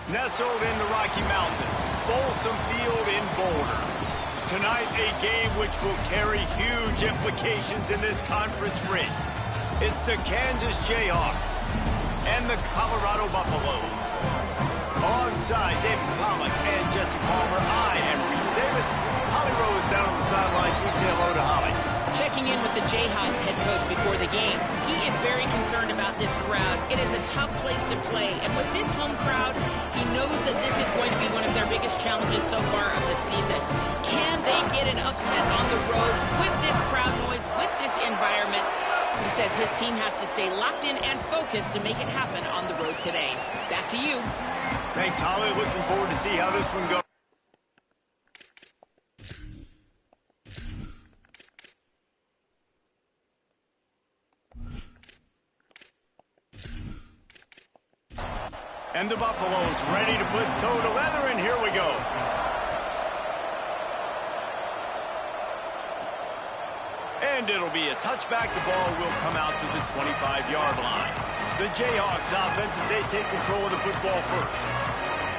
Nestled in the Rocky Mountains, Folsom Field in Boulder. Tonight, a game which will carry huge implications in this conference race. It's the Kansas Jayhawks and the Colorado Buffaloes. Alongside David Pollack and Jesse Palmer, I am Reese Davis. Holly Rose down on the sidelines. We say hello to Holly. Checking in with the Jayhawks head coach before the game. He is very concerned about this crowd. It is a tough place to play, and with this home crowd, he knows that this is going to be one of their biggest challenges so far of the season. Can they get an upset on the road with this crowd noise, with this environment? He says his team has to stay locked in and focused to make it happen on the road today. Back to you. Thanks, Holly. Looking forward to see how this one goes. And the Buffaloes ready to put toe to leather, and here we go. And it'll be a touchback. The ball will come out to the 25-yard line. The Jayhawks offense as they take control of the football first.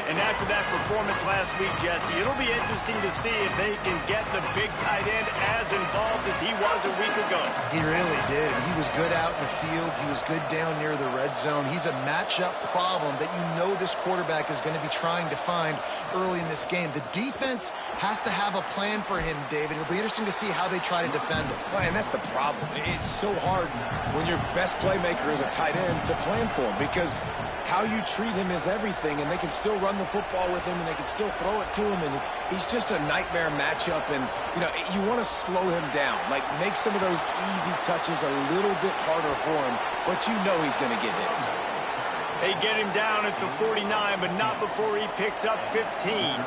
And after that performance last week, Jesse, it'll be interesting to see if they can get the big tight end as involved as he was a week ago. He really did. He was good out in the field. He was good down near the red zone. He's a matchup problem that you know this quarterback is going to be trying to find early in this game. The defense has to have a plan for him, David. It'll be interesting to see how they try to defend him. Well, and that's the problem. It's so hard when your best playmaker is a tight end to plan for him, because how you treat him is everything, and they can still run the football with him, and they can still throw it to him, and he's just a nightmare matchup. And, you know, you want to slow him down, like make some of those easy touches a little bit harder for him, but you know he's going to get his. They get him down at the 49, but not before he picks up 15.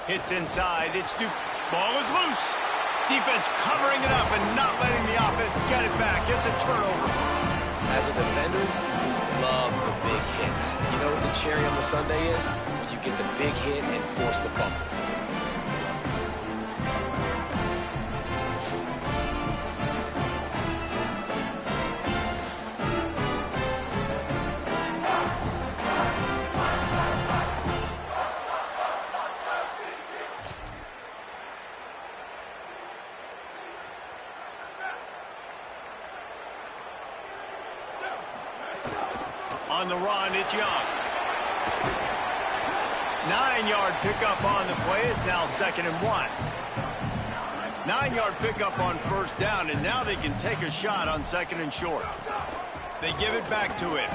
Hits inside. It's Duke. Ball is loose. Defense covering it up and not letting the offense get it back. It's a turnover. As a defender, you love the big hits. And you know what the cherry on the sundae is? When you get the big hit and force the fumble. On the run, it's Young. 9-yard pickup on the play. It's now 2nd and 1. 9-yard pickup on first down, and now they can take a shot on 2nd and short. They give it back to him.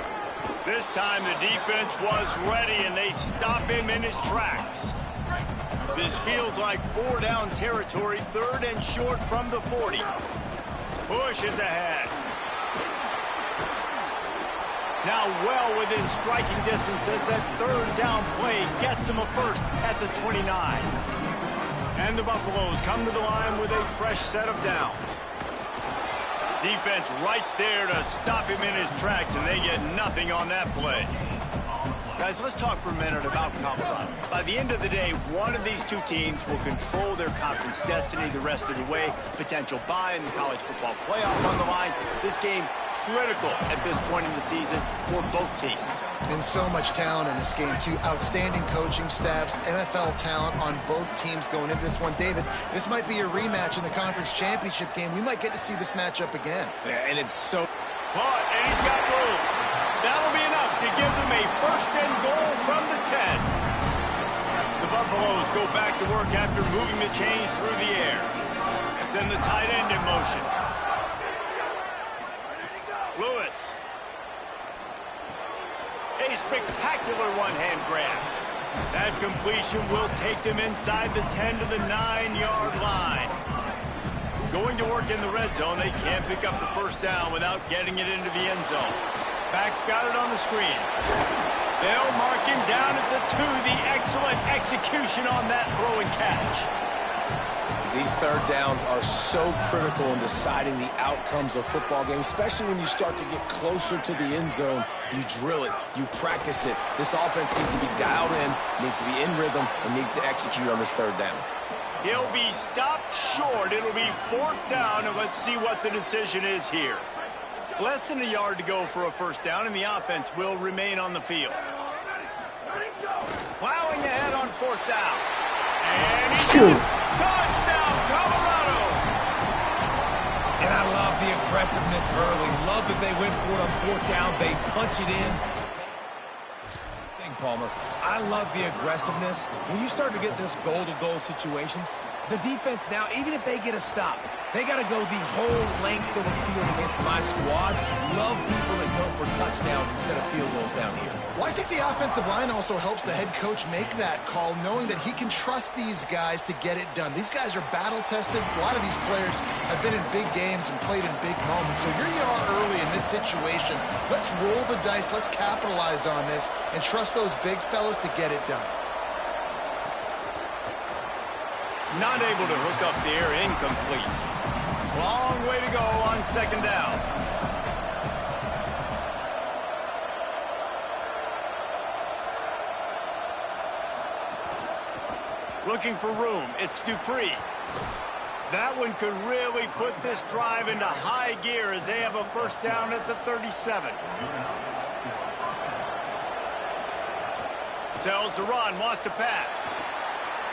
This time the defense was ready, and they stop him in his tracks. This feels like 4-down territory, 3rd and short from the 40. Bush is ahead. Now well within striking distance as that 3rd down play gets him a first at the 29. And the Buffaloes come to the line with a fresh set of downs. Defense right there to stop him in his tracks, and they get nothing on that play. Guys, let's talk for a minute about Colorado. By the end of the day, one of these two teams will control their conference destiny the rest of the way. Potential bye in the college football playoff on the line. This game critical at this point in the season for both teams. And so much talent in this game, too. Outstanding coaching staffs, NFL talent on both teams going into this one. David, this might be a rematch in the conference championship game. We might get to see this matchup again. Yeah, and it's so... Caught, and he's got room. That'll be enough to give them a 1st and goal from the 10. The Buffaloes go back to work after moving the chains through the air. Send the tight end in motion. Lewis. A spectacular one-hand grab. That completion will take them inside the 10 to the 9-yard line. Going to work in the red zone, they can't pick up the 1st down without getting it into the end zone. Back's got it on the screen. They'll mark him down at the 2. The excellent execution on that throw and catch. These 3rd downs are so critical in deciding the outcomes of football games, especially when you start to get closer to the end zone. You drill it, you practice it. This offense needs to be dialed in, needs to be in rhythm, and needs to execute on this 3rd down. He'll be stopped short. It'll be 4th down, and let's see what the decision is here. Less than a yard to go for a first down, and the offense will remain on the field. Plowing ahead on 4th down. And he's touchdown, Colorado! And I love the aggressiveness early. Love that they went for it on 4th down. They punch it in. Palmer, I love the aggressiveness. When you start to get this goal-to-goal situations, the defense now, even if they get a stop, they got to go the whole length of the field against my squad. Love people that go for touchdowns instead of field goals down here. Well, I think the offensive line also helps the head coach make that call, knowing that he can trust these guys to get it done. These guys are battle-tested. A lot of these players have been in big games and played in big moments. So here you are early in this situation. Let's roll the dice. Let's capitalize on this and trust those big fellas to get it done. Not able to hook up there, incomplete. Long way to go on 2nd down. Looking for room, it's Dupree. That one could really put this drive into high gear as they have a first down at the 37. Tells to run, wants to pass.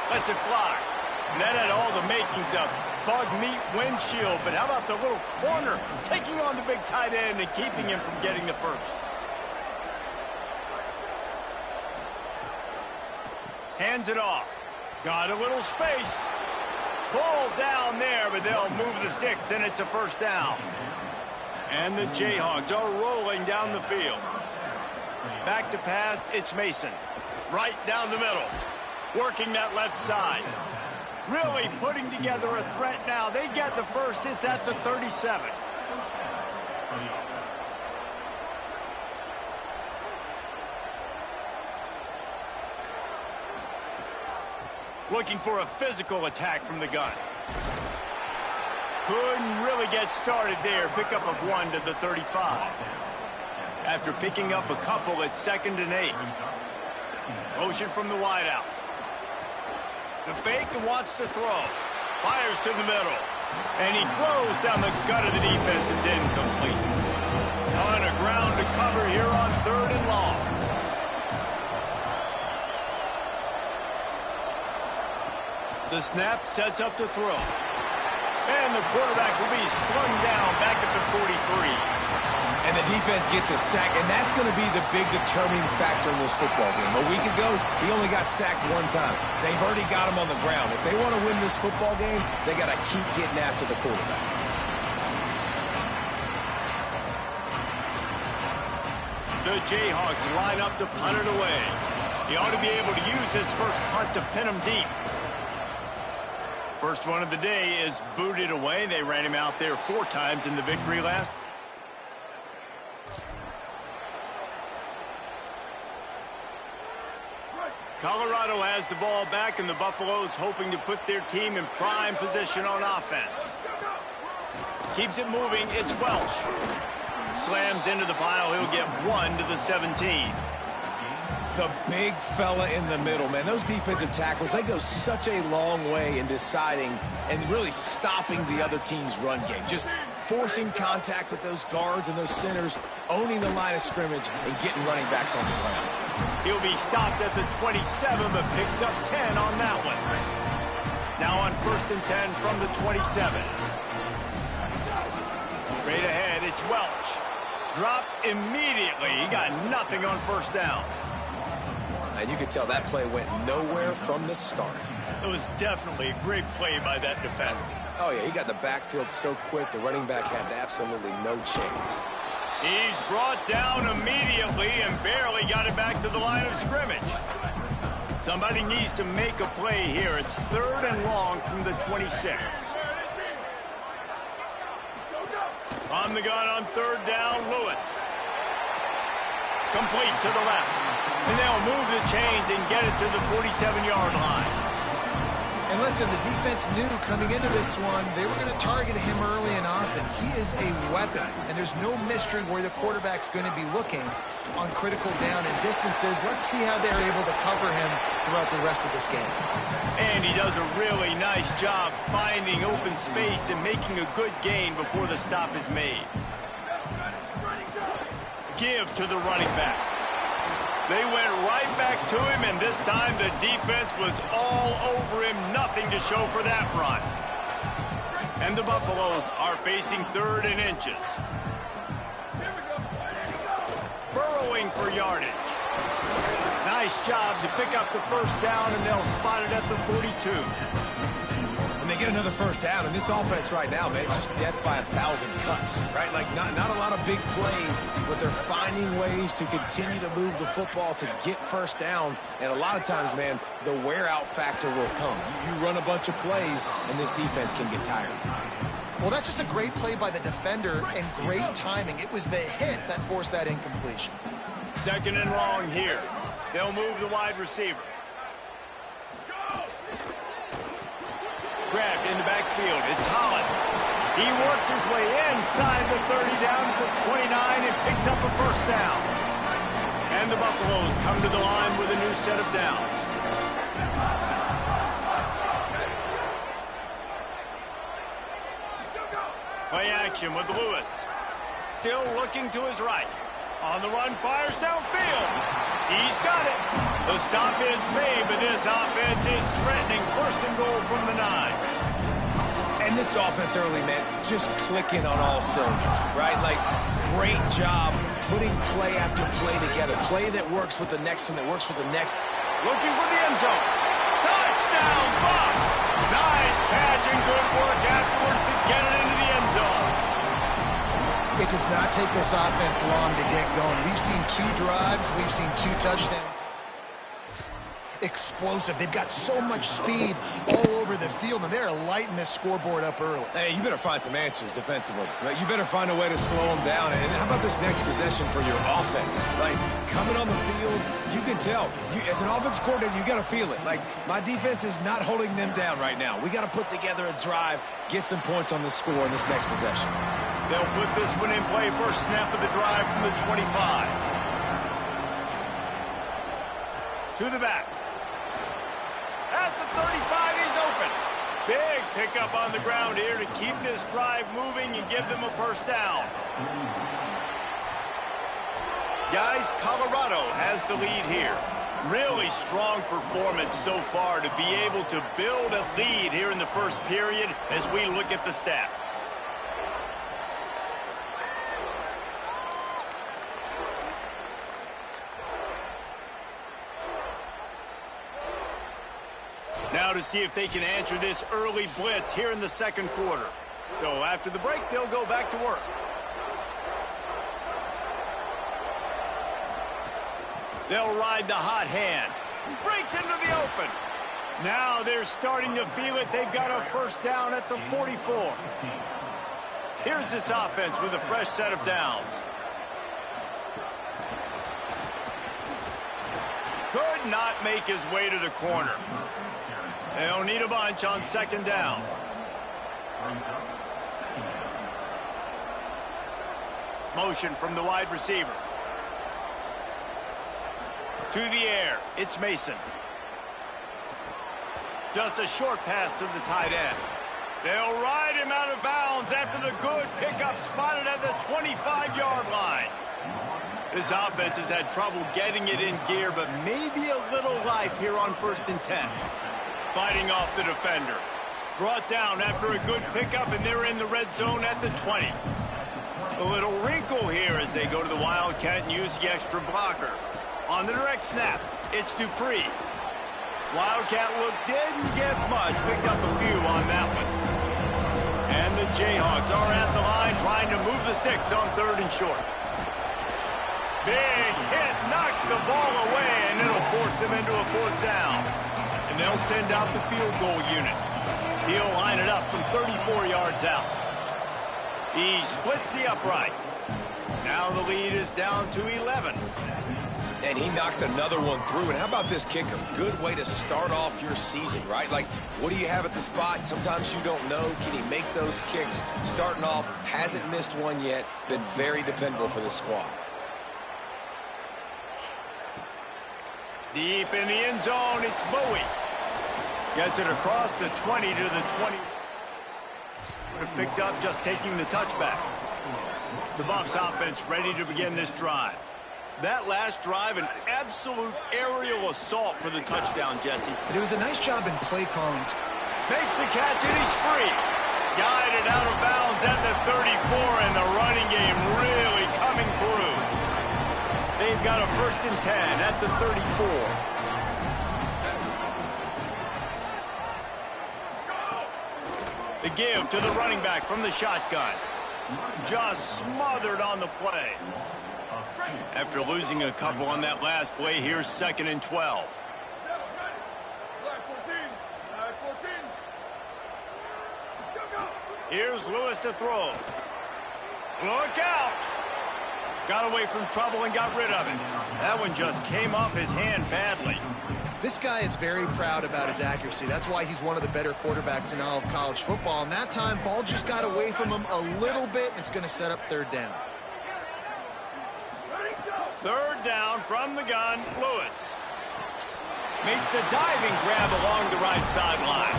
Lets it fly. That had all the makings of bug meat windshield, but how about the little corner taking on the big tight end and keeping him from getting the first? Hands it off. Got a little space. Pulled down there, but they'll move the sticks, and it's a first down. And the Jayhawks are rolling down the field. Back to pass, it's Mason. Right down the middle. Working that left side. Really putting together a threat now. They get the first. It's at the 37. Looking for a physical attack from the gun. Couldn't really get started there. Pickup of 1 to the 35. After picking up a couple, it's 2nd and 8. Motion from the wideout. The fake and wants to throw. Fires to the middle. And he throws down the gut of the defense. It's incomplete. Ton of ground to cover here on 3rd and long. The snap sets up to throw. And the quarterback will be slung down back at the 43. And the defense gets a sack, and that's going to be the big determining factor in this football game. A week ago, he only got sacked 1 time. They've already got him on the ground. If they want to win this football game, they got to keep getting after the quarterback. The Jayhawks line up to punt it away. He ought to be able to use this first punt to pin him deep. First one of the day is booted away. They ran him out there 4 times in the victory last. Colorado has the ball back, and the Buffaloes hoping to put their team in prime position on offense. Keeps it moving. It's Welsh. Slams into the pile. He'll get 1 to the 17. The big fella in the middle, man. Those defensive tackles, they go such a long way in deciding and really stopping the other team's run game. Just forcing contact with those guards and those centers, owning the line of scrimmage, and getting running backs on the ground. He'll be stopped at the 27, but picks up 10 on that one. Now on 1st and 10 from the 27. Straight ahead, it's Welch. Dropped immediately. He got nothing on first down. And you could tell that play went nowhere from the start. It was definitely a great play by that defender. Oh, yeah, he got the backfield so quick, the running back had absolutely no chance. He's brought down immediately and barely got it back to the line of scrimmage. Somebody needs to make a play here. It's 3rd and long from the 26. On the gun on 3rd down, Lewis. Complete to the left. And they'll move the chains and get it to the 47-yard line. And listen, the defense knew coming into this one, they were going to target him early and often. He is a weapon, and there's no mystery where the quarterback's going to be looking on critical down and distances. Let's see how they're able to cover him throughout the rest of this game. And he does a really nice job finding open space and making a good gain before the stop is made. Give to the running back. They went right back to him, and this time the defense was all over him. Nothing to show for that run. And the Buffaloes are facing 3rd and inches. Burrowing for yardage. Nice job to pick up the first down, and they'll spot it at the 42. And they get another first down, and this offense right now, man, it's just death by 1,000 cuts, right? Like, not a lot of big plays, but they're finding ways to continue to move the football to get first downs, and a lot of times, man, the wear-out factor will come. You run a bunch of plays, and this defense can get tired. Well, that's just a great play by the defender and great timing. It was the hit that forced that incompletion. 2nd and long here. They'll move the wide receiver. Grabbed in the backfield. It's Holland. He works his way inside the 30 down to the 29 and picks up a first down. And the Buffaloes come to the line with a new set of downs. Play action with Lewis. Still looking to his right. On the run, fires downfield. He's got it. The stop is made, but this offense is threatening 1st and goal from the 9. And this offense early, man, just clicking on all cylinders, right? Like, great job putting play after play together. Play that works with the next one, that works with the next. Looking for the end zone. Touchdown, Bucks! Nice catch and good work afterwards to get it into the end zone. It does not take this offense long to get going. We've seen 2 drives. We've seen 2 touchdowns. Explosive. They've got so much speed all over the field, and they're lighting this scoreboard up early. Hey, you better find some answers defensively. Right? You better find a way to slow them down. And how about this next possession for your offense? Like, coming on the field, you can tell. As an offense coordinator, you got to feel it. Like, my defense is not holding them down right now. We got to put together a drive, get some points on the score in this next possession. They'll put this one in play. First snap of the drive from the 25. To the back. At the 35, he's open. Big pickup on the ground here to keep this drive moving and give them a first down. Guys, Colorado has the lead here. Really strong performance so far to be able to build a lead here in the first period as we look at the stats. Now to see if they can answer this early blitz here in the 2nd quarter. So after the break, they'll go back to work. They'll ride the hot hand. Breaks into the open. Now they're starting to feel it. They've got a first down at the 44. Here's this offense with a fresh set of downs. Could not make his way to the corner. They'll need a bunch on 2nd down. Motion from the wide receiver. To the air, it's Mason. Just a short pass to the tight end. They'll ride him out of bounds after the good pickup spotted at the 25-yard line. This offense has had trouble getting it in gear, but maybe a little life here on 1st and 10. Fighting off the defender. Brought down after a good pickup, and they're in the red zone at the 20. A little wrinkle here as they go to the Wildcat and use the extra blocker. On the direct snap, it's Dupree. Wildcat look didn't get much, picked up a few on that one. And the Jayhawks are at the line trying to move the sticks on 3rd and short. Big hit, knocks the ball away, and it'll force them into a 4th down. And they'll send out the field goal unit. He'll line it up from 34 yards out. He splits the uprights. Now the lead is down to 11. Yeah, And he knocks another one through. And how about this kicker? Good way to start off your season, right? Like, what do you have at the spot? Sometimes you don't know. Can he make those kicks? Starting off, hasn't missed one yet. Been very dependable for this squad. Deep in the end zone, it's Bowie. Gets it across the 20 to the 20. Would have picked up just taking the touchback. The Buffs offense ready to begin this drive. That last drive, an absolute aerial assault for the touchdown, Jesse. But it was a nice job in play calling. Makes the catch, and he's free. Guided out of bounds at the 34, and the running game really coming through. They've got a 1st and 10 at the 34. The give to the running back from the shotgun. Just smothered on the play. After losing a couple on that last play, here's 2nd and 12. Here's Lewis to throw. Look out! Got away from trouble and got rid of it. That one just came off his hand badly. This guy is very proud about his accuracy. That's why he's one of the better quarterbacks in all of college football. And that time, ball just got away from him a little bit. And it's going to set up 3rd down. 3rd down from the gun, Lewis. Makes a diving grab along the right sideline.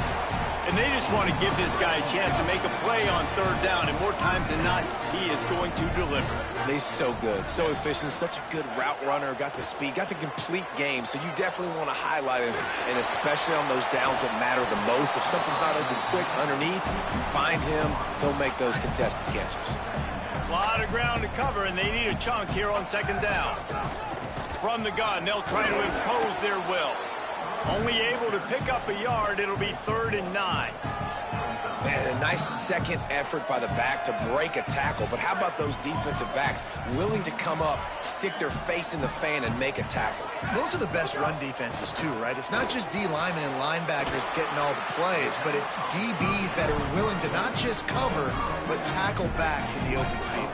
And they just want to give this guy a chance to make a play on 3rd down. And more times than not, he is going to deliver. He's so good, so efficient, such a good route runner, got the speed, got the complete game. So you definitely want to highlight him, and especially on those downs that matter the most. If something's not open quick underneath, find him, he'll make those contested catches. A lot of ground to cover, and they need a chunk here on 2nd down. From the gun, they'll try to impose their will. Only able to pick up a yard, it'll be 3rd and 9. Man, a nice second effort by the back to break a tackle. But how about those defensive backs willing to come up, stick their face in the fan, and make a tackle? Those are the best run defenses, too, right? It's not just D linemen and linebackers getting all the plays, but it's DBs that are willing to not just cover, but tackle backs in the open field.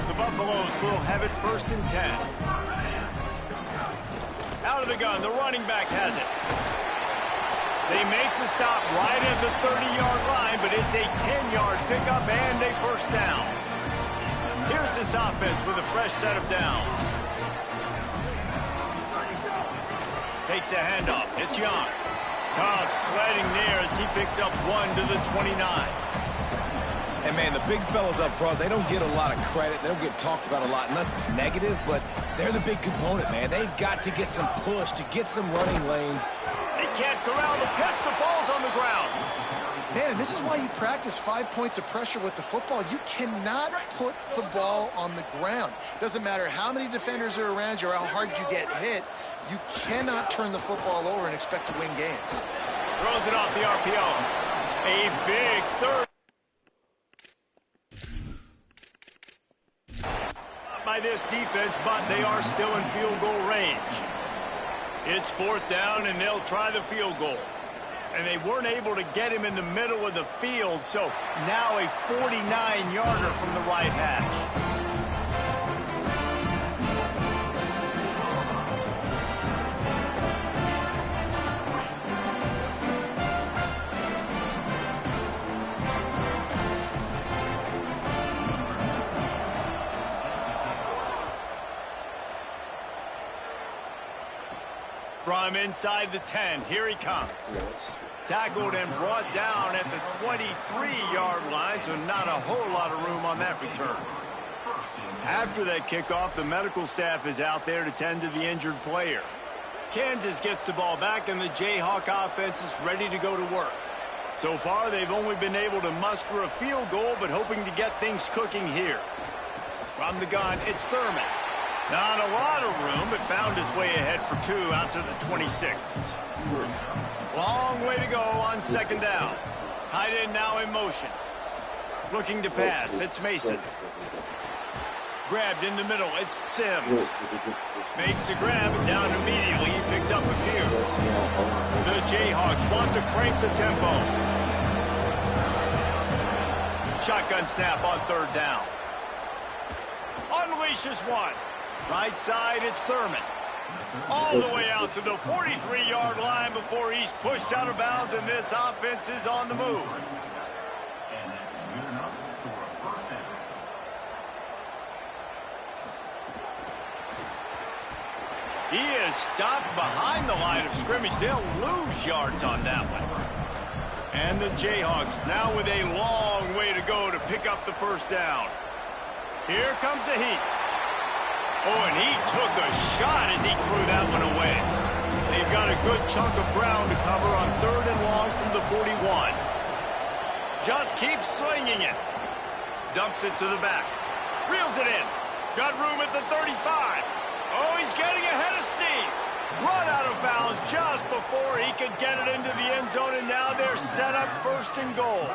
The Buffaloes will have it 1st and 10. Out of the gun, the running back has it. They make the stop right at the 30-yard line, but it's a 10-yard pickup and a 1st down. Here's this offense with a fresh set of downs. Takes a handoff. It's Young. Tough sledding near as he picks up 1 to the 29. And, man, the big fellas up front, they don't get a lot of credit. They don't get talked about a lot unless it's negative, but they're the big component, man. They've got to get some push to get some running lanes. They can't corral the pitch. The ball's on the ground. Man, and this is why you practice 5 points of pressure with the football. You cannot put the ball on the ground. Doesn't matter how many defenders are around you or how hard you get hit. You cannot turn the football over and expect to win games. Throws it off the RPO. A big 3rd. By this defense, but they are still in field goal range. It's 4th down, and they'll try the field goal. And they weren't able to get him in the middle of the field, so now a 49-yarder from the right hash. From inside the 10, here he comes. Tackled and brought down at the 23-yard line, so not a whole lot of room on that return. After that kickoff, the medical staff is out there to tend to the injured player. Kansas gets the ball back, and the Jayhawk offense is ready to go to work. So far, they've only been able to muster a field goal, but hoping to get things cooking here. From the gun, it's Thurman. Not a lot of room, but found his way ahead for 2 out to the 26. Long way to go on 2nd down. Tight end now in motion. Looking to pass, it's Mason. Grabbed in the middle, it's Sims. Makes the grab, and down immediately, he picks up a few. The Jayhawks want to crank the tempo. Shotgun snap on 3rd down. Unleashes one. Right side, it's Thurman. All the way out to the 43-yard line before he's pushed out of bounds, and this offense is on the move. He is stopped behind the line of scrimmage. They'll lose yards on that one. And the Jayhawks now with a long way to go to pick up the first down. Here comes the heat. Oh, and he took a shot as he threw that one away. They've got a good chunk of ground to cover on 3rd and long from the 41. Just keeps slinging it. Dumps it to the back. Reels it in. Got room at the 35. Oh, he's getting ahead of steam. Run out of bounds just before he could get it into the end zone, and now they're set up 1st and goal.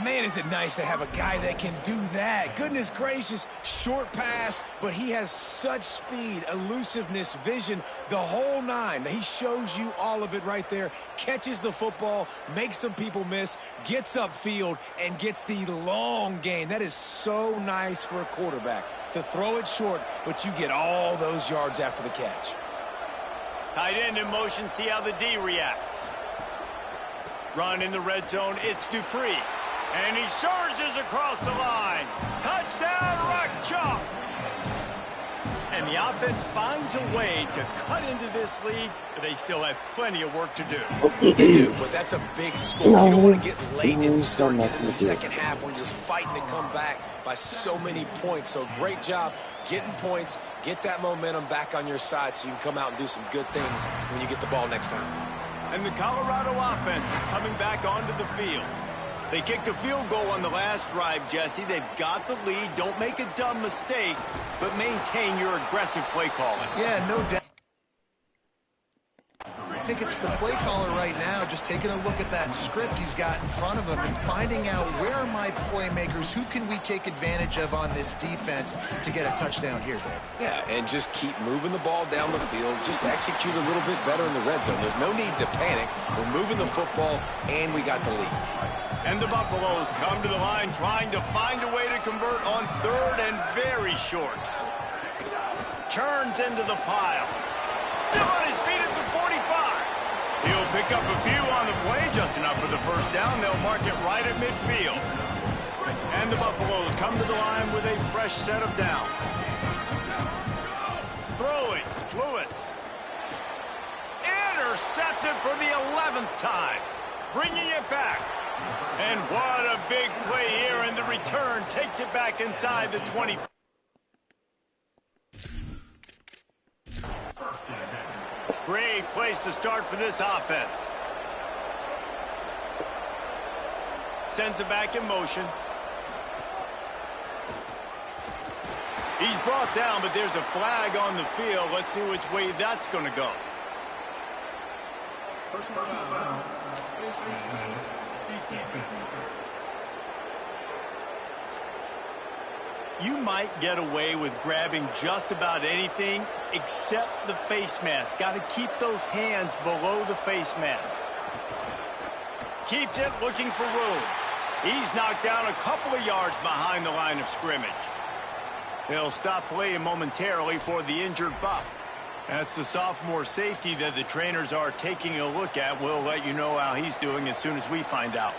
Man, is it nice to have a guy that can do that. Goodness gracious, short pass, but he has such speed, elusiveness, vision, the whole nine. He shows you all of it right there. Catches the football, makes some people miss, gets upfield, and gets the long gain. That is so nice for a quarterback to throw it short, but you get all those yards after the catch. Tight end in motion, see how the D reacts. Run in the red zone, it's Dupree. And he surges across the line. Touchdown, Rock Chalk! And the offense finds a way to cut into this lead, but they still have plenty of work to do. They do, but that's a big score. You don't want to get late in the start, get in the second half when you're fighting to come back by so many points. So great job getting points, get that momentum back on your side so you can come out and do some good things when you get the ball next time. And the Colorado offense is coming back onto the field. They kicked a field goal on the last drive, Jesse. They've got the lead. Don't make a dumb mistake, but maintain your aggressive play calling. Yeah, no doubt. I think it's the play caller right now just taking a look at that script he's got in front of him and finding out where are my playmakers, who can we take advantage of on this defense to get a touchdown here, Dave. Yeah, and just keep moving the ball down the field. Just execute a little bit better in the red zone. There's no need to panic. We're moving the football, and we got the lead. And the Buffaloes come to the line trying to find a way to convert on 3rd and very short. Turns into the pile. Still on his feet at the 45. He'll pick up a few on the play, just enough for the first down. They'll mark it right at midfield. And the Buffaloes come to the line with a fresh set of downs. Throwing, Lewis. Intercepted for the 11th time. Bringing it back. And what a big play here, and the return takes it back inside the 20. Great place to start for this offense. Sends it back in motion. He's brought down, but there's a flag on the field. Let's see which way that's going to go. You might get away with grabbing just about anything except the face mask. Got to keep those hands below the face mask. Keeps it looking for room. He's knocked down a couple of yards behind the line of scrimmage. They'll stop playing momentarily for the injured Buff. That's the sophomore safety that the trainers are taking a look at. We'll let you know how he's doing as soon as we find out.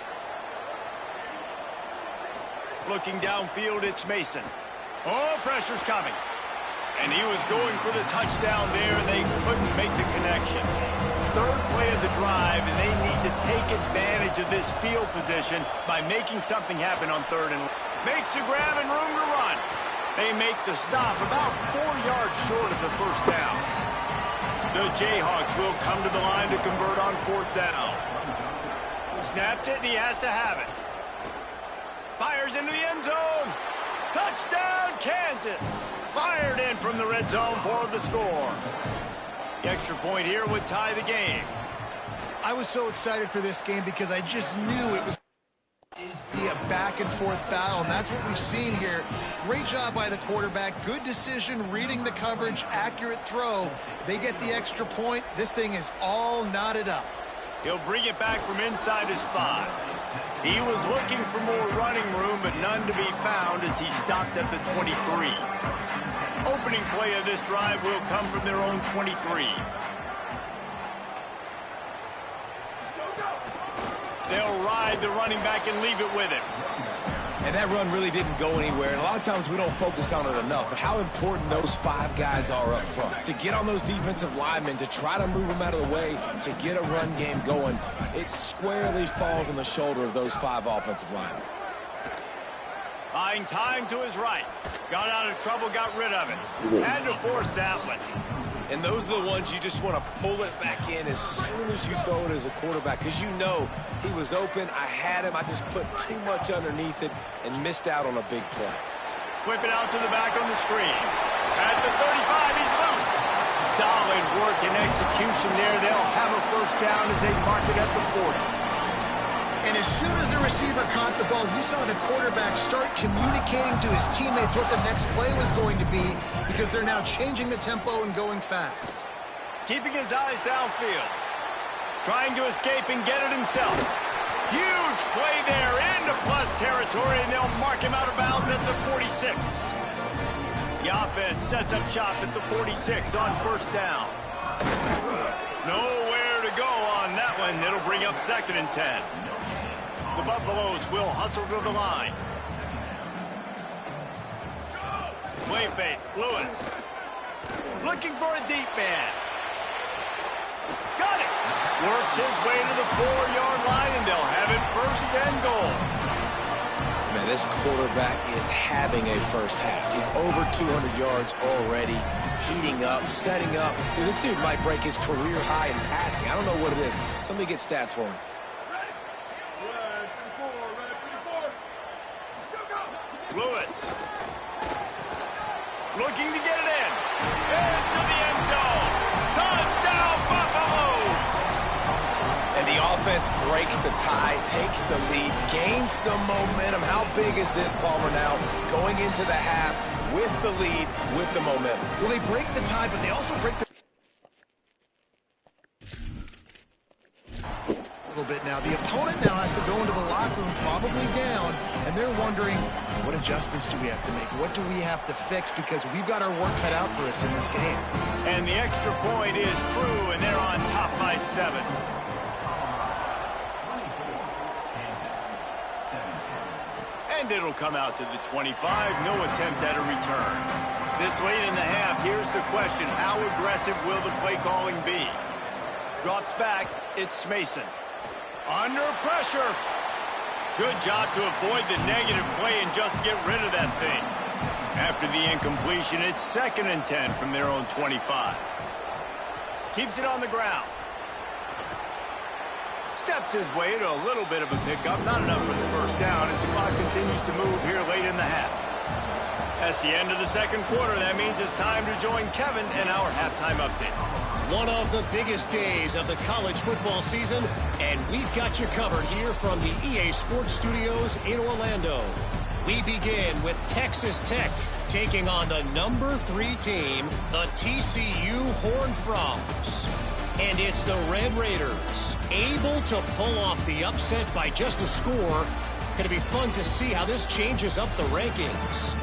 Looking downfield, it's Mason. Oh, pressure's coming. And he was going for the touchdown there, and they couldn't make the connection. 3rd play of the drive, and they need to take advantage of this field position by making something happen on 3rd and makes a grab and room to run. They make the stop about 4 yards short of the first down. The Jayhawks will come to the line to convert on 4th down. Snapped it, and he has to have it. Fires into the end zone. Touchdown, Kansas. Fired in from the red zone for the score. The extra point here would tie the game. I was so excited for this game because I just knew it was be a back-and-forth battle, and that's what we've seen here. Great job by the quarterback. Good decision, reading the coverage, accurate throw. They get the extra point. This thing is all knotted up. He'll bring it back from inside his 5. He was looking for more running room, but none to be found as he stopped at the 23. opening play of this drive will come from their own 23. They'll ride the running back and leave it with him. And that run really didn't go anywhere. And a lot of times we don't focus on it enough. But how important those 5 guys are up front. To get on those defensive linemen, to try to move them out of the way, to get a run game going, it squarely falls on the shoulder of those 5 offensive linemen. Buying time to his right. Got out of trouble, got rid of it. Had to force that one. And those are the ones you just want to pull it back in as soon as you throw it as a quarterback, because you know he was open, I had him, I just put too much underneath it and missed out on a big play. Whip it out to the back on the screen. At the 35, he's loose. Solid work and execution there. They'll have a first down as they mark it at the 40. And as soon as the receiver caught the ball, you saw the quarterback start communicating to his teammates what the next play was going to be, because they're now changing the tempo and going fast. Keeping his eyes downfield. Trying to escape and get it himself. Huge play there into plus territory, and they'll mark him out of bounds at the 46. The offense sets up shop at the 46 on first down. Nowhere to go on that one. It'll bring up 2nd and 10. The Buffaloes will hustle to the line. Play fake, Lewis. Looking for a deep man. Got it. Works his way to the 4-yard line, and they'll have it 1st and goal. Man, this quarterback is having a first half. He's over 200 yards already, heating up, setting up. This dude might break his career high in passing. I don't know what it is. Somebody get stats for him. Lewis. Looking to get it in. Into the end zone. Touchdown, Buffaloes! And the offense breaks the tie, takes the lead, gains some momentum. How big is this, Palmer, now? Going into the half with the lead, with the momentum. Well, they break the tie, but they also break the... a little bit now. The opponent now has to go into the locker room, probably down, and they're wondering, what adjustments do we have to make? What do we have to fix? Because we've got our work cut out for us in this game. And the extra point is true, and they're on top by 7. And it'll come out to the 25. No attempt at a return. This late in the half, here's the question. How aggressive will the play calling be? Drops back. It's Mason. Under pressure. Good job to avoid the negative play and just get rid of that thing. After the incompletion, it's 2nd and 10 from their own 25. Keeps it on the ground. Steps his way to a little bit of a pickup. Not enough for the first down as the clock continues to move here late in the half. That's the end of the 2nd quarter. That means it's time to join Kevin in our halftime update. One of the biggest days of the college football season, and we've got you covered here from the EA Sports Studios in Orlando. We begin with Texas Tech taking on the number 3 team, the TCU Horned Frogs. And it's the Red Raiders, able to pull off the upset by just a score. Going to be fun to see how this changes up the rankings.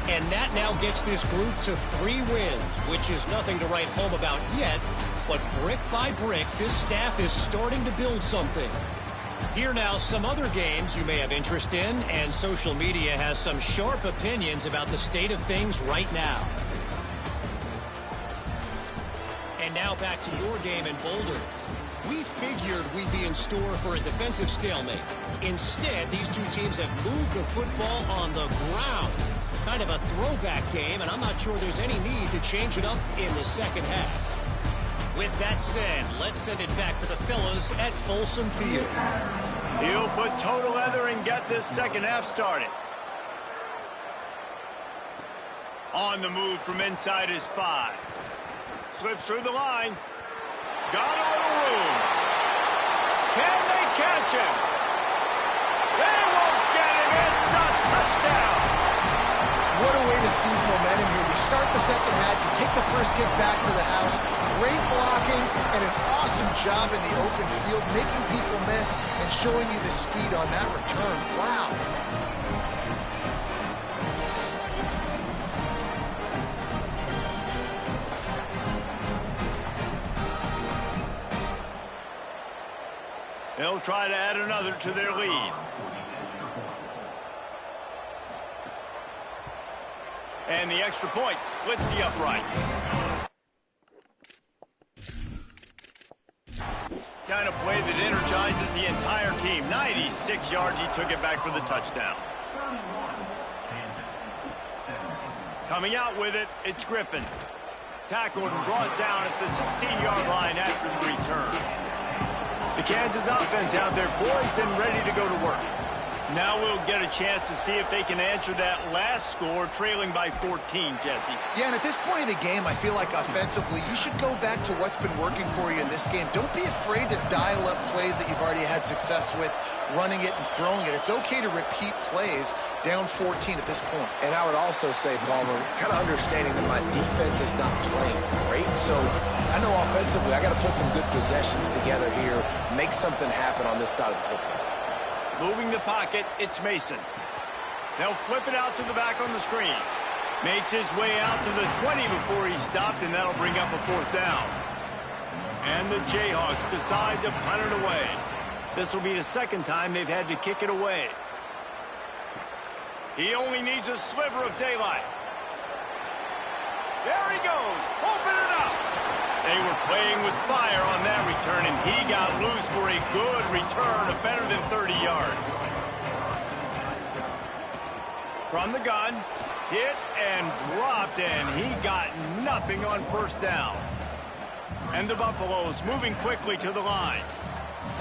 And that now gets this group to 3 wins, which is nothing to write home about yet. But brick by brick, this staff is starting to build something. Here now, some other games you may have interest in, and social media has some sharp opinions about the state of things right now. And now back to your game in Boulder. We figured we'd be in store for a defensive stalemate. Instead, these two teams have moved the football on the ground. Kind of a throwback game, and I'm not sure there's any need to change it up in the second half. With that said, let's send it back to the fellas at Folsom Field. He'll put total leather and get this second half started. On the move from inside his 5. Slips through the line. Got a little room. Can they catch him? They won't get him. It's a touchdown. What a way to seize momentum here. You start the second half, you take the first kick back to the house. Great blocking and an awesome job in the open field, making people miss and showing you the speed on that return. Wow. They'll try to add another to their lead. And the extra point splits the uprights. Kind of play that energizes the entire team. 96 yards, he took it back for the touchdown. Coming out with it, it's Griffin. Tackled and brought down at the 16-yard line after the return. The Kansas offense out there poised and ready to go to work. Now we'll get a chance to see if they can answer that last score, trailing by 14, Jesse. Yeah, and at this point in the game, I feel like offensively, you should go back to what's been working for you in this game. Don't be afraid to dial up plays that you've already had success with, running it and throwing it. It's okay to repeat plays down 14 at this point. And I would also say, Palmer, kind of understanding that my defense is not playing great, so I know offensively I got to put some good possessions together here, make something happen on this side of the football. Moving the pocket, it's Mason. They'll flip it out to the back on the screen. Makes his way out to the 20 before he stopped, and that'll bring up a 4th down. And the Jayhawks decide to punt it away. This will be the second time they've had to kick it away. He only needs a sliver of daylight. There he goes. Open it up. They were playing with fire on that return, and he got loose for a good return of better than 30 yards. From the gun, hit and dropped, and he got nothing on 1st down. And the Buffaloes moving quickly to the line.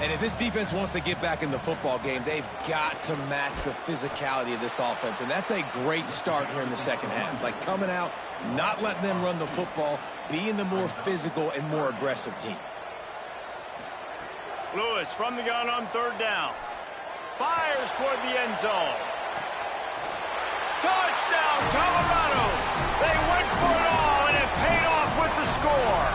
And if this defense wants to get back in the football game, they've got to match the physicality of this offense. And that's a great start here in the second half. Like coming out, not letting them run the football, being the more physical and more aggressive team. Lewis from the gun on 3rd down. Fires toward the end zone. Touchdown, Colorado! They went for it all, and it paid off with the score.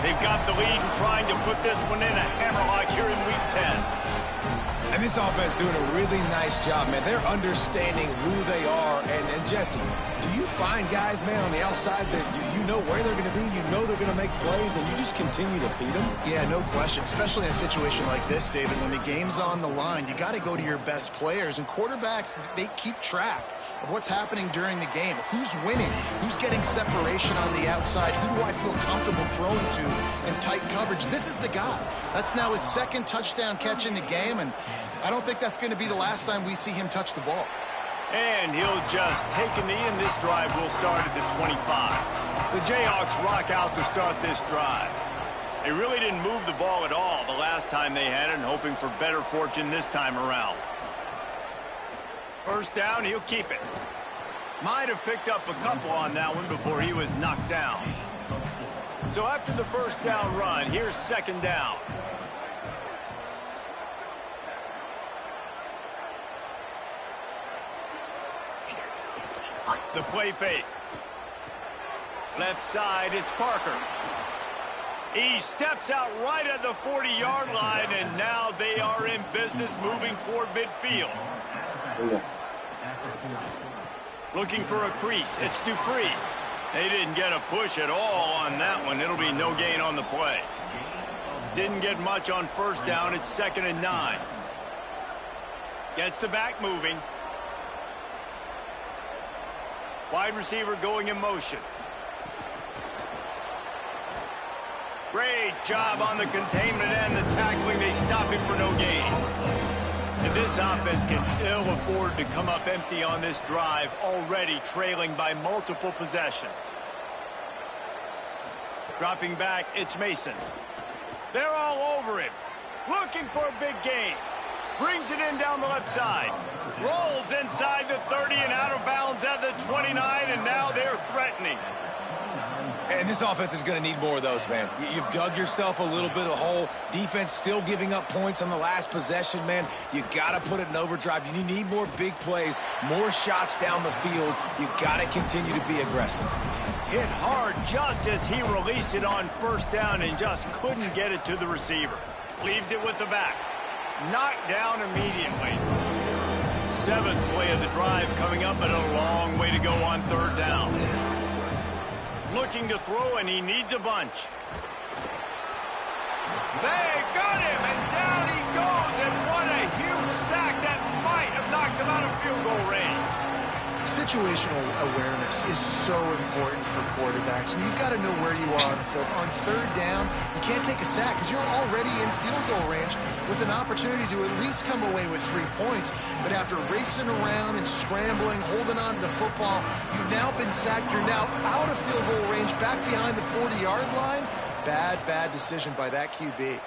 They've got the lead and trying to put this one in a hammerlock here in Week 10. And this offense doing a really nice job, man. They're understanding who they are. And Jesse, do you find guys, man, on the outside that you know where they're going to be, you know they're going to make plays, and you just continue to feed them? Yeah, no question, especially in a situation like this, David. When the game's on the line, you got to go to your best players. And quarterbacks, they keep track of what's happening during the game. Who's winning? Who's getting separation on the outside? Who do I feel comfortable throwing to in tight coverage? This is the guy. That's now his 2nd touchdown catch in the game, and I don't think that's going to be the last time we see him touch the ball. And he'll just take a knee, and this drive will start at the 25. The Jayhawks rock out to start this drive. They really didn't move the ball at all the last time they had it, and hoping for better fortune this time around. 1st down, he'll keep it. Might have picked up a couple on that one before he was knocked down. So after the 1st down run, here's 2nd down. The play fake. Left side is Parker. He steps out right at the 40-yard line, and now they are in business moving toward midfield. Looking for a crease. It's Dupree. They didn't get a push at all on that one. It'll be no gain on the play. Didn't get much on 1st down. It's 2nd and 9. Gets the back moving. Wide receiver going in motion. Great job on the containment and the tackling. They stop him for no gain. And this offense can ill afford to come up empty on this drive, already trailing by multiple possessions. Dropping back, it's Mason. They're all over him. Looking for a big gain. Brings it in down the left side. Rolls inside the 30 and out of bounds at the 29, and now they're threatening. And this offense is going to need more of those, man. You've dug yourself a little bit of hole. Defense still giving up points on the last possession, man. You got to put it in overdrive. You need more big plays, more shots down the field. You got to continue to be aggressive. Hit hard just as he released it on 1st down and just couldn't get it to the receiver. Leaves it with the back. Knocked down immediately. 7th play of the drive coming up, but a long way to go on 3rd down. Looking to throw, and he needs a bunch. They got him, and down he goes, and what a huge sack that might have knocked him out of field goal range. Situational awareness is so important for quarterbacks, and you've got to know where you are on the field. On third down, you can't take a sack because you're already in field goal range with an opportunity to at least come away with 3 points. But after racing around and scrambling, holding on to the football, you've now been sacked. You're now out of field goal range, back behind the 40-yard line. Bad decision by that QB.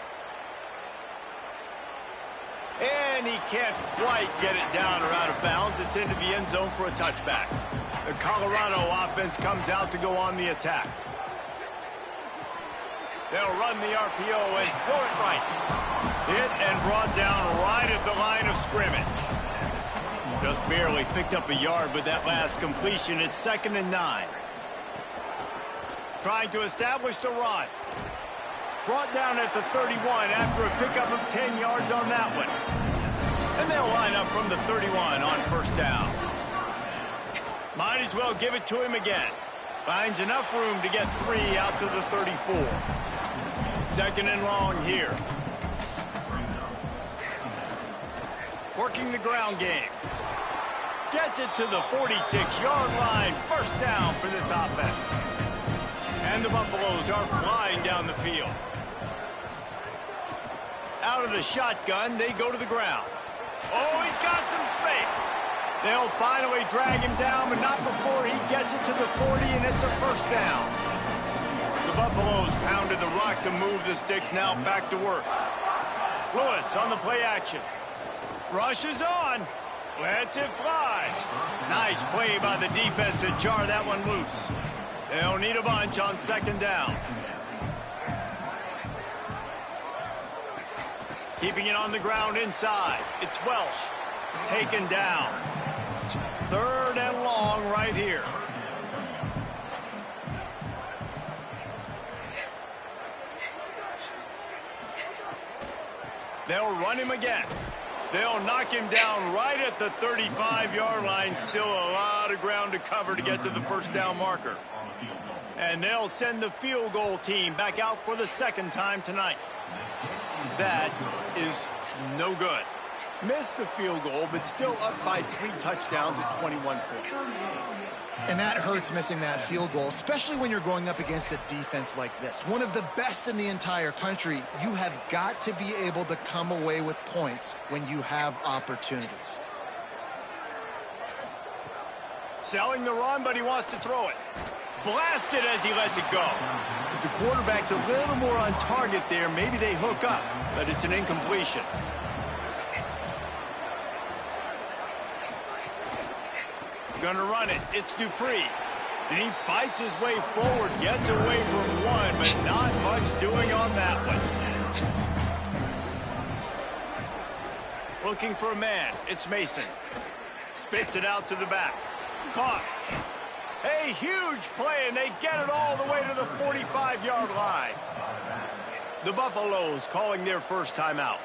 And he can't quite get it down or out of bounds. It's into the end zone for a touchback. The Colorado offense comes out to go on the attack. They'll run the RPO and throw it right. Hit and brought down right at the line of scrimmage. Just barely picked up a yard with that last completion. It's 2nd and 9. Trying to establish the run. Brought down at the 31 after a pickup of 10 yards on that one. And they'll line up from the 31 on first down. Might as well give it to him again. Finds enough room to get 3 out to the 34. 2nd and long here. Working the ground game. Gets it to the 46-yard line. First down for this offense. And the Buffaloes are flying down the field. Out of the shotgun, they go to the ground. Oh, he's got some space. They'll finally drag him down, but not before he gets it to the 40, and it's a first down. The Buffaloes pounded the rock to move the sticks, now back to work. Lewis on the play action. Rushes on. Lets it fly. Nice play by the defense to jar that one loose. They'll need a bunch on 2nd down. Keeping it on the ground inside. It's Welsh. Taken down. 3rd and long right here. They'll run him again. They'll knock him down right at the 35-yard line. Still a lot of ground to cover to get to the first down marker. And they'll send the field goal team back out for the 2nd time tonight. That is no good. Missed the field goal, but still up by 3 touchdowns at 21 points. And that hurts, missing that field goal, especially when you're going up against a defense like this. One of the best in the entire country. You have got to be able to come away with points when you have opportunities. Selling the run, but he wants to throw it. Blasted as he lets it go. If the quarterback's a little more on target there, maybe they hook up, but it's an incompletion. Gonna run it. It's Dupree. And he fights his way forward, gets away from one, but not much doing on that one. Looking for a man. It's Mason. Spits it out to the back. Caught. A huge play, and they get it all the way to the 45-yard line. The Buffaloes calling their first timeout.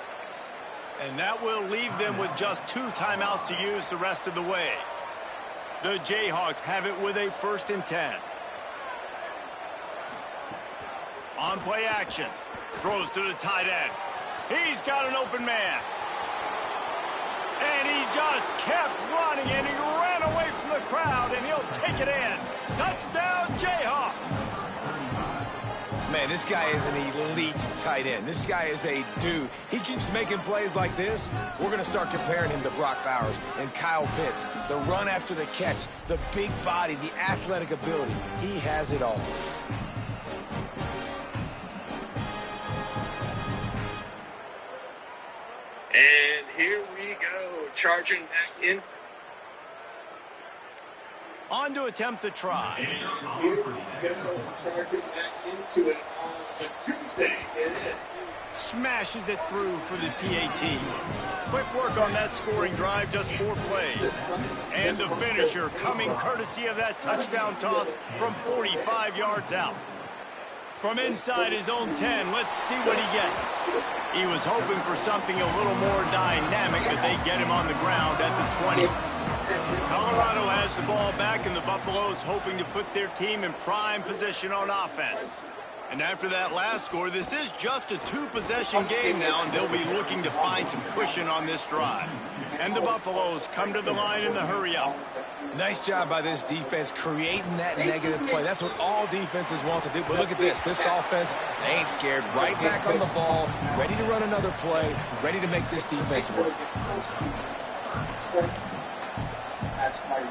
And that will leave them with just 2 timeouts to use the rest of the way. The Jayhawks have it with a 1st and 10. On play action. Throws to the tight end. He's got an open man. And he just kept running, and he ran away from the crowd, and he'll take it in. Touchdown, Jayhawks. Man, this guy is an elite tight end. This guy is a dude. He keeps making plays like this. We're going to start comparing him to Brock Bowers and Kyle Pitts. The run after the catch, the big body, the athletic ability. He has it all. And here we go, charging back in. On to attempt the try. Here we go, charging back into it on a Tuesday. It is. Smashes it through for the PAT. Quick work on that scoring drive, just 4 plays. And the finisher coming courtesy of that touchdown toss from 45 yards out. From inside his own 10, let's see what he gets. He was hoping for something a little more dynamic, but they get him on the ground at the 20. Colorado has the ball back, and the Buffaloes hoping to put their team in prime position on offense. And after that last score, this is just a two-possession game now, and they'll be looking to find some cushion on this drive. And the Buffaloes come to the line in the hurry-up. Nice job by this defense creating that negative play. That's what all defenses want to do. But look at this. This offense, they ain't scared. Right back on the ball, ready to run another play, ready to make this defense work. That's why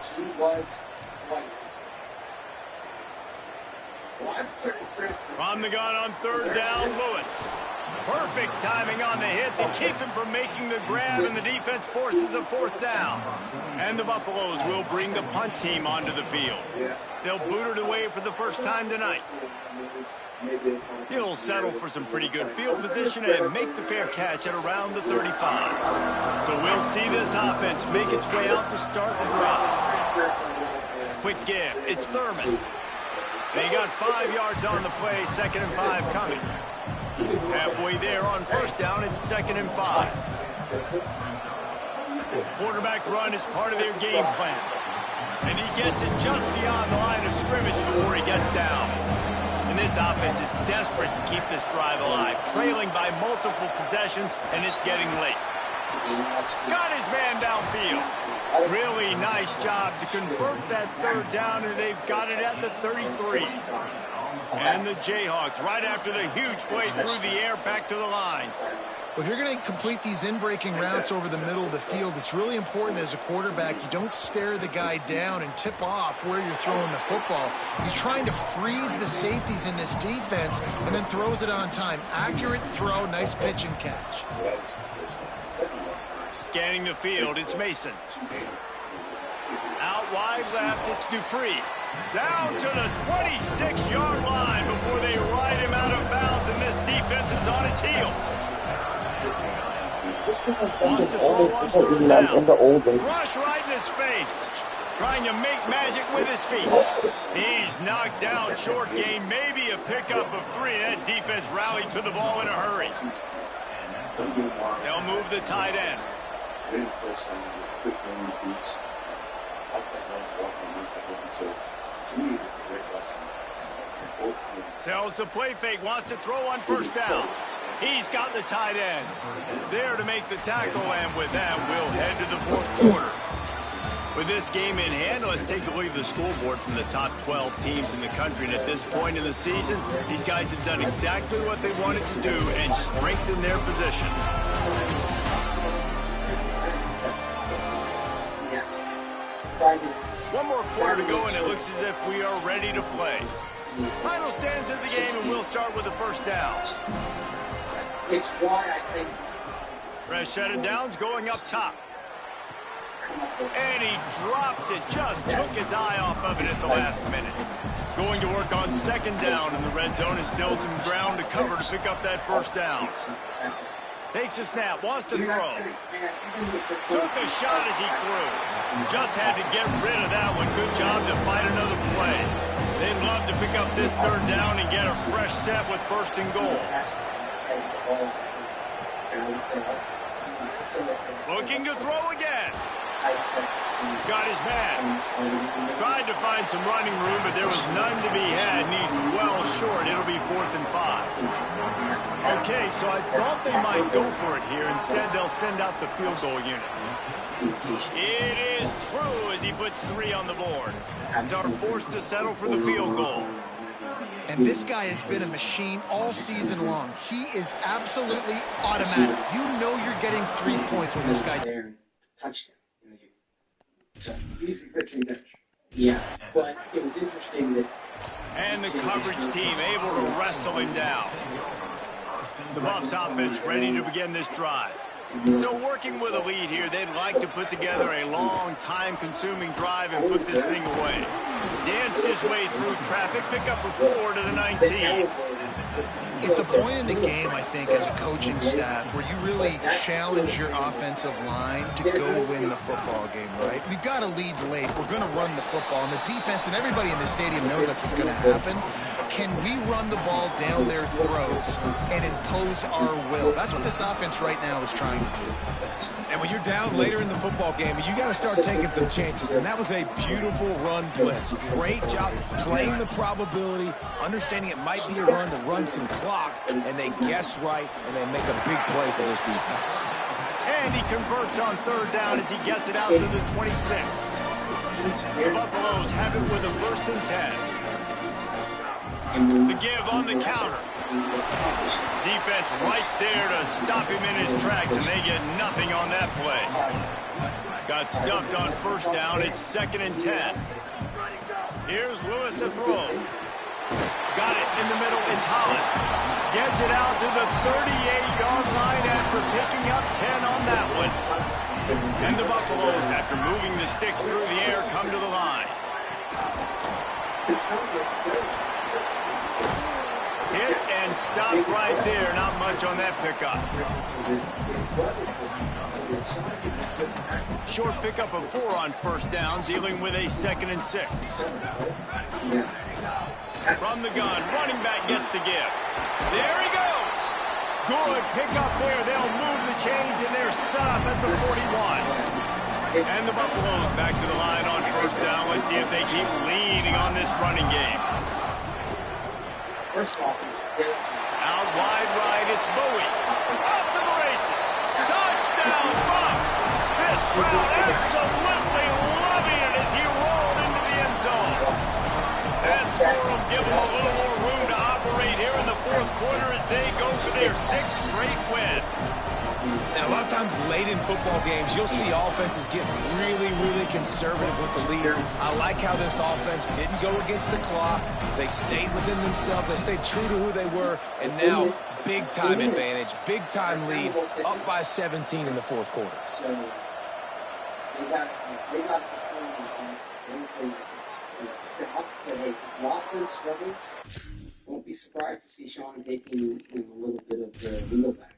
she was quite From the gun on third down, Lewis. Perfect timing on the hit to keep him from making the grab, and the defense forces a fourth down. And the Buffaloes will bring the punt team onto the field. They'll boot it away for the first time tonight. He'll settle for some pretty good field position and make the fair catch at around the 35. So we'll see this offense make its way out to start the drive. Quick give. It's Thurman. They got 5 yards on the play, 2nd and 5 coming. Halfway there on first down, it's 2nd and 5. Quarterback run is part of their game plan. And he gets it just beyond the line of scrimmage before he gets down. And this offense is desperate to keep this drive alive, trailing by multiple possessions, and it's getting late. Got his man downfield. Really nice job to convert that third down, and they've got it at the 33. And the Jayhawks, right after the huge play through the air, back to the line. Well, if you're going to complete these in-breaking routes over the middle of the field, it's really important as a quarterback you don't stare the guy down and tip off where you're throwing the football. He's trying to freeze the safeties in this defense and then throws it on time. Accurate throw, nice pitch and catch. Scanning the field, it's Mason. Out wide left, it's Dupree. Down to the 26-yard line before they ride him out of bounds, and this defense is on its heels. Wants to throw on third down. Rush right in his face. Trying to make magic with his feet. He's knocked down, short gain, maybe a pickup of 3. That defense rallied to the ball in a hurry. They'll move the tight end. To me, it's a great lesson. Sells the play fake, wants to throw on first down. He's got the tight end there to make the tackle, and with that, we'll head to the fourth quarter. With this game in hand, let's take a look at the scoreboard from the top 12 teams in the country. And at this point in the season, these guys have done exactly what they wanted to do and strengthen their position. One more quarter to go, and it looks as if we are ready to play. Final stands of the game, and we'll start with the first down. It's why I think Fresh set of downs going up top. And he drops it. Just took his eye off of it at the last minute. Going to work on second down, and the red zone is still some ground to cover to pick up that first down. Takes a snap, wants to throw. Took a shot as he threw. Just had to get rid of that one. Good job to fight another play. They'd love to pick up this third down and get a fresh set with first and goal. Looking to throw again. Got his man. Tried to find some running room, but there was none to be had, and he's well short. It'll be 4th and 5. Okay, so I thought they might go for it here. Instead, they'll send out the field goal unit. It is true as he puts 3 on the board. They're forced to settle for the field goal. And this guy has been a machine all season long. He is absolutely automatic. You know you're getting 3 points when this guy there touched him. So easy pitching pitch. Yeah, but it was interesting that. And the coverage team able to wrestle him down. The Buffs offense ready to begin this drive. So working with a lead here, they'd like to put together a long, time-consuming drive and put this thing away. Danced his way through traffic, pick up a 4 to the 19. It's a point in the game, I think, as a coaching staff where you really challenge your offensive line to go win the football game, right? We've got to lead late. We're going to run the football. And the defense and everybody in the stadium knows that's what's going to happen. can we run the ball down their throats and impose our will? That's what this offense right now is trying to do. And when you're down later in the football game, you got to start taking some chances. And that was a beautiful run blitz. Great job playing the probability, understanding it might be a run to run some clock, and they guess right, and they make a big play for this defense. And he converts on third down as he gets it out to the 26. The Buffaloes have it with a 1st and 10. The give on the counter. Defense right there to stop him in his tracks, and they get nothing on that play. Got stuffed on 1st down. It's 2nd and 10. Here's Lewis to throw. Got it in the middle. It's Holland. Gets it out to the 38-yard line after picking up 10 on that one. And the Buffaloes, after moving the sticks through the air, come to the line. Hit and stopped right there. Not much on that pickup. Short pickup of 4 on 1st down, dealing with a 2nd and 6. From the gun, running back gets to give. There he goes. Good pickup there. They'll move the chains, and they're set up at the 41. And the Buffaloes back to the line on 1st down. Let's see if they keep leaning on this running game. Out wide right, it's Bowie. Off to the races. Touchdown, Bucks. This crowd absolutely loving it as he rolled into the end zone. That score will give them a little more room to operate here in the 4th quarter as they go for their 6th straight win. Now, a lot of times late in football games, you'll see offenses get really, really conservative with the lead. I like how this offense didn't go against the clock. They stayed within themselves. They stayed true to who they were. And now, big-time advantage, big-time lead, up by 17 in the 4th quarter. So, they got the offense struggles. Won't be surprised to see Sean taking a little bit of the wheel back.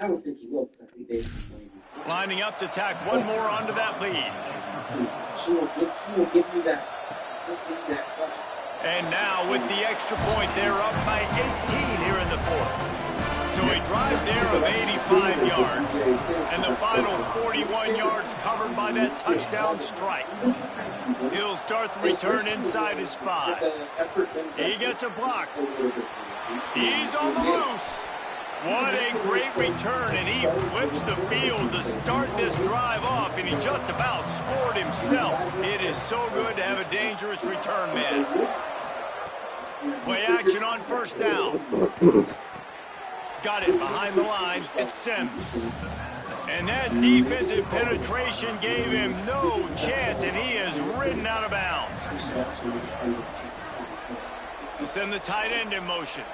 I don't think he will, because I think they just going to. Lining up to tack one more onto that lead. She will give you that touch. And now with the extra point, they're up by 18 here in the 4th. So a drive there of 85 yards, and the final 41 yards covered by that touchdown strike. He'll start the return inside his 5. He gets a block. He's on the loose. What a great return, and he flips the field to start this drive off, and he just about scored himself. It is so good to have a dangerous return man. Play action on 1st down. Got it behind the line. It's Sims. And that defensive penetration gave him no chance, and he is ridden out of bounds. Send the tight end in motion.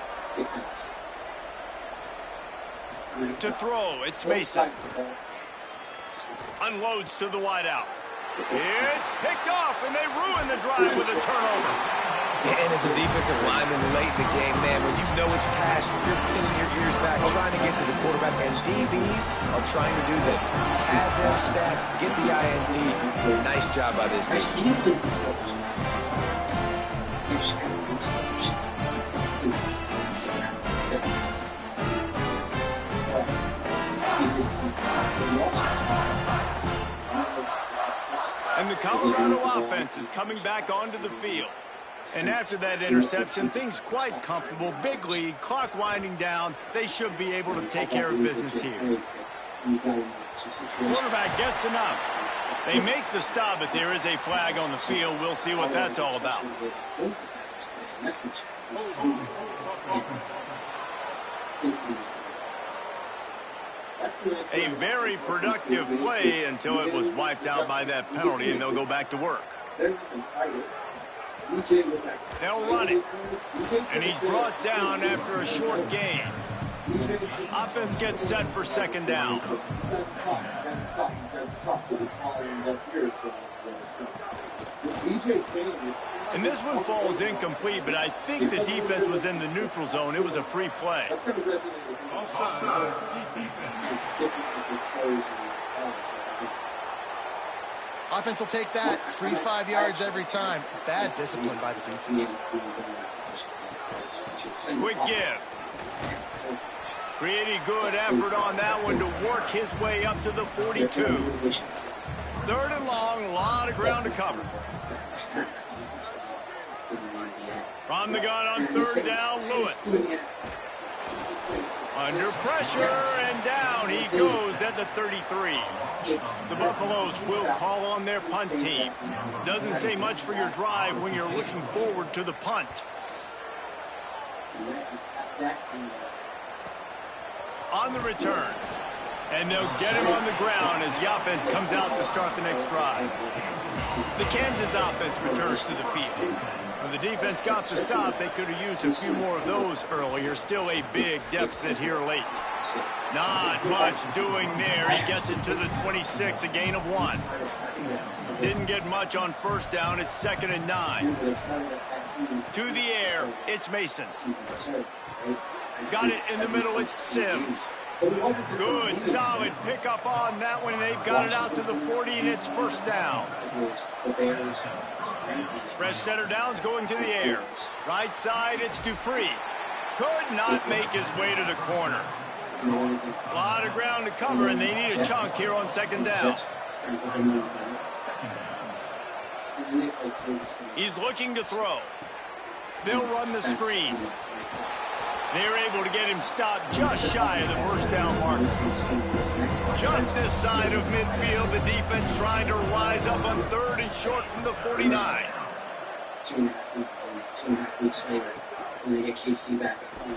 To throw, it's Mason. Unloads to the wideout. It's picked off, and they ruin the drive with a turnover. And as a defensive lineman late in the game, man, when you know it's past, you're pinning your ears back, trying to get to the quarterback, and DBs are trying to do this. Pad them stats, get the INT. Nice job by this team. And the Colorado offense is coming back onto the field. And after that interception, things quite comfortable. Big lead, clock winding down. They should be able to take care of business here. Quarterback gets enough. They make the stop, but there is a flag on the field. We'll see what that's all about. A very productive play until it was wiped out by that penalty, and they'll go back to work. They'll run it, and he's brought down after a short gain. Offense gets set for 2nd down. And this one falls incomplete, but I think the defense was in the neutral zone. It was a free play. Offense will take that. Free 5 yards every time. Bad discipline by the defense. Quick give. Pretty good effort on that one to work his way up to the 42. 3rd and long, a lot of ground to cover. From the gun on 3rd down, Lewis. Under pressure, and down he goes at the 33. The Buffaloes will call on their punt team. Doesn't say much for your drive when you're looking forward to the punt. On the return. And they'll get him on the ground as the offense comes out to start the next drive. The Kansas offense returns to the field. When the defense got the stop, they could have used a few more of those earlier. Still a big deficit here late. Not much doing there. He gets it to the 26, a gain of 1. Didn't get much on 1st down. It's 2nd and 9. To the air, it's Mason. Got it in the middle, it's Sims. Good, solid pickup on that one. They've got it out to the 40, and it's 1st down. Fresh center downs going to the air. Right side, it's Dupree. Could not make his way to the corner. A lot of ground to cover, and they need a chunk here on 2nd down. He's looking to throw. They'll run the screen. They're able to get him stopped just shy of the 1st down marker. Just this side of midfield, the defense trying to rise up on 3rd and short from the 49. 2.5 weeks later, when they get KC back at home.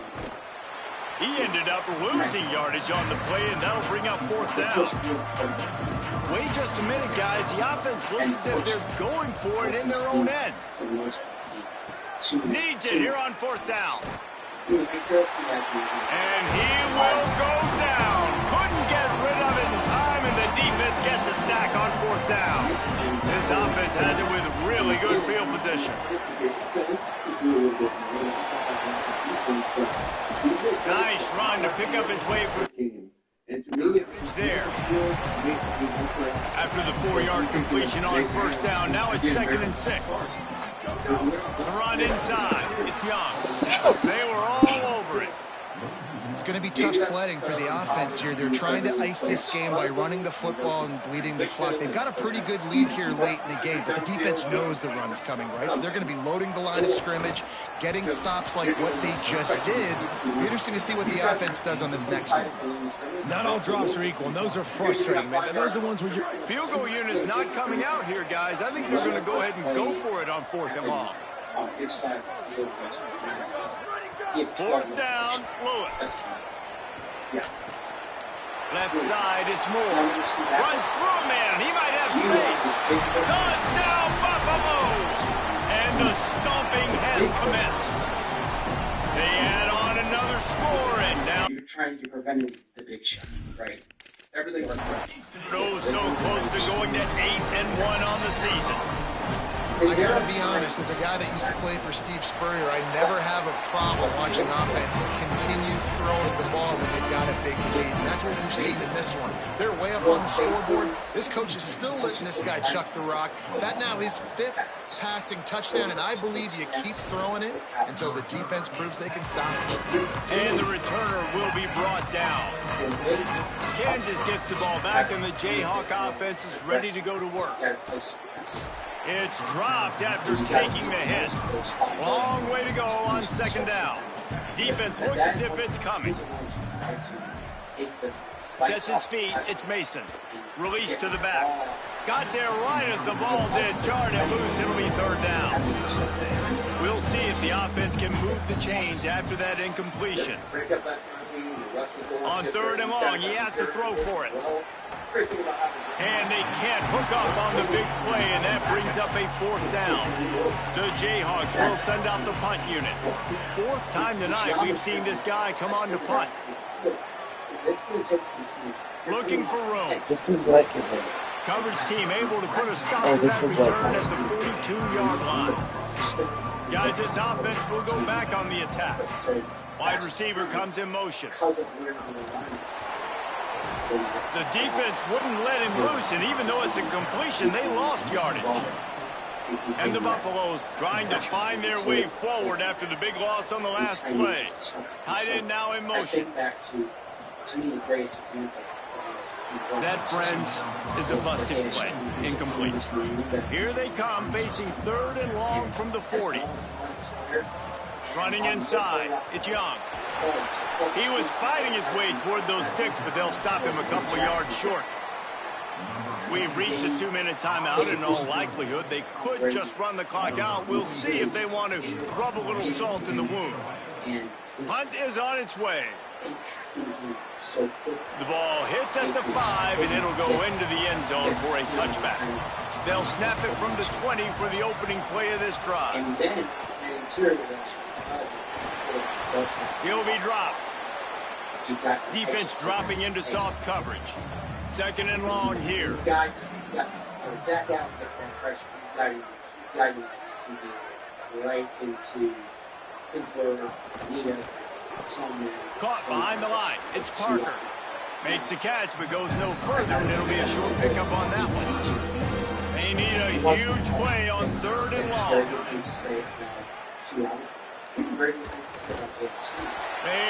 He ended up losing yardage on the play, and that'll bring up 4th down. Wait just a minute, guys. The offense looks as if they're going for it in their own end. Needs it here on 4th down. And he will go down. Couldn't get rid of it in time, and the defense gets a sack on 4th down. This offense has it with really good field position. Nice run to pick up his way for there. After the 4-yard completion on 1st down, now it's 2nd and 6. The run inside. It's Young. They were all over it. It's going to be tough sledding for the offense here. They're trying to ice this game by running the football and bleeding the clock. They've got a pretty good lead here late in the game, but the defense knows the run's coming, right? So they're going to be loading the line of scrimmage, getting stops like what they just did. It'll be interesting to see what the offense does on this next one. Not all drops are equal, and those are frustrating, man. Those are the ones where your field goal unit is not coming out here, guys. I think they're going to go ahead and go for it on 4th and long. 4th down, Lewis. Left side, it's Moore. Runs through a man. He might have space. Touchdown, Buffaloes! And the stomping has commenced. They add on another score, and now you're preventing the big shot, right? Everything worked right. Oh, so close to going to 8-1 on the season. I gotta be honest, as a guy that used to play for Steve Spurrier, I never have a problem watching offenses continue throwing the ball when they've got a big lead. And that's what we've seen in this one. They're way up on the scoreboard. This coach is still letting this guy chuck the rock. That now his 5th passing touchdown, and I believe you keep throwing it until the defense proves they can stop it. And the returner will be brought down. Kansas gets the ball back, and the Jayhawk offense is ready to go to work. It's dropped after taking the hit. Long way to go on 2nd down. Defense looks as if it's coming. Sets his feet. It's Mason. Release to the back. Got there right as the ball did. Jarred it loose. It'll be 3rd down. We'll see if the offense can move the chains after that incompletion. On 3rd and long, he has to throw for it. And they can't hook up on the big play, and that brings up a 4th down. The Jayhawks will send out the punt unit. 4th time tonight we've seen this guy come on to punt. Looking for room. This was like it. Coverage team able to put a stop to that return at the 42-yard line. Guys, this offense will go back on the attack. Wide receiver comes in motion. The defense wouldn't let him loose, and even though it's a completion, they lost yardage. And the Buffaloes trying to find their way forward after the big loss on the last play. Tight end now in motion. I think back to me, the greatest example. That, friends, is a busted play. Incomplete. Here they come, facing 3rd and long from the 40. Running inside, it's Young. He was fighting his way toward those sticks, but they'll stop him a couple of yards short. We've reached a 2-minute timeout. In all likelihood, they could just run the clock out. We'll see if they want to rub a little salt in the wound. Punt is on its way. The ball hits at the 5, and it'll go into the end zone for a touchback. They'll snap it from the 20 for the opening play of this drive. He'll be dropped. Defense dropping into soft coverage. 2nd and long here. Zach Allen gets that pressure. He's got to right into Pittsburgh, Nita. Caught behind the line. It's Parker. Makes the catch, but goes no further, and it'll be a short pickup on that one. They need a huge play on 3rd and long. They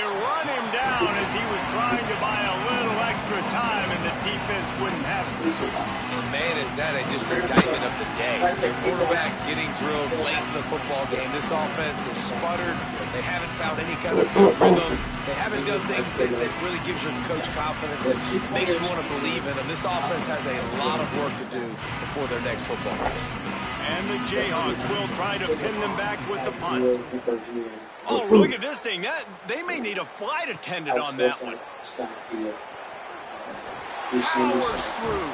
run him down as he was trying to buy a little extra time, and the defense wouldn't have it. And man, is that just an indictment of the day. Your quarterback getting drilled late in the football game. This offense is sputtered. They haven't found any kind of rhythm. They haven't done things that really gives your coach confidence and makes you want to believe in them. This offense has a lot of work to do before their next football game. And the Jayhawks will try to pin them back with the punt. Oh, look at this thing. They may need a flight attendant on that one. Powers through.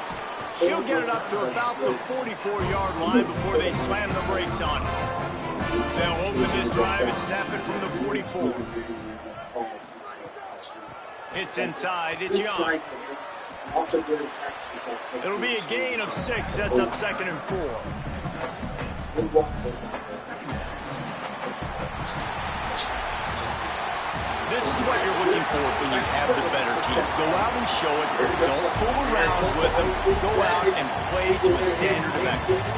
He'll get it up to about the 44-yard line before they slam the brakes on it. They'll open this drive and snap it from the 44. It's inside. It's Young. It'll be a gain of 6. Sets up 2nd and 4. This is what you're looking for when you have the better team. Go out and show it. Don't fool around with them. Go out and play to a standard of excellence.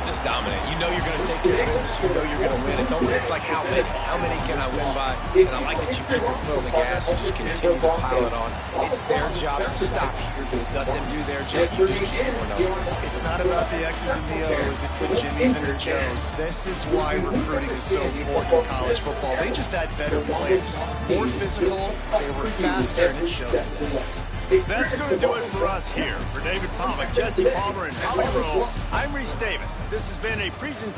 Just dominate. You know you're going to take care of business. You know you're going to win. It's like how many can I win by? And I like that you keep your foot on the gas and just continue to pile it on. It's their job to stop you. Let them do their job. You just keep going up. It's not about the X's and the O's. It's the Jimmies and the Joes. This is why recruiting is so important in college football. They just had better players. More physical, they were faster, and it showed. That's going to do it for us here. For David Pollack, Jesse Palmer, and Howie Rowe, I'm Reese Davis. This has been a presentation.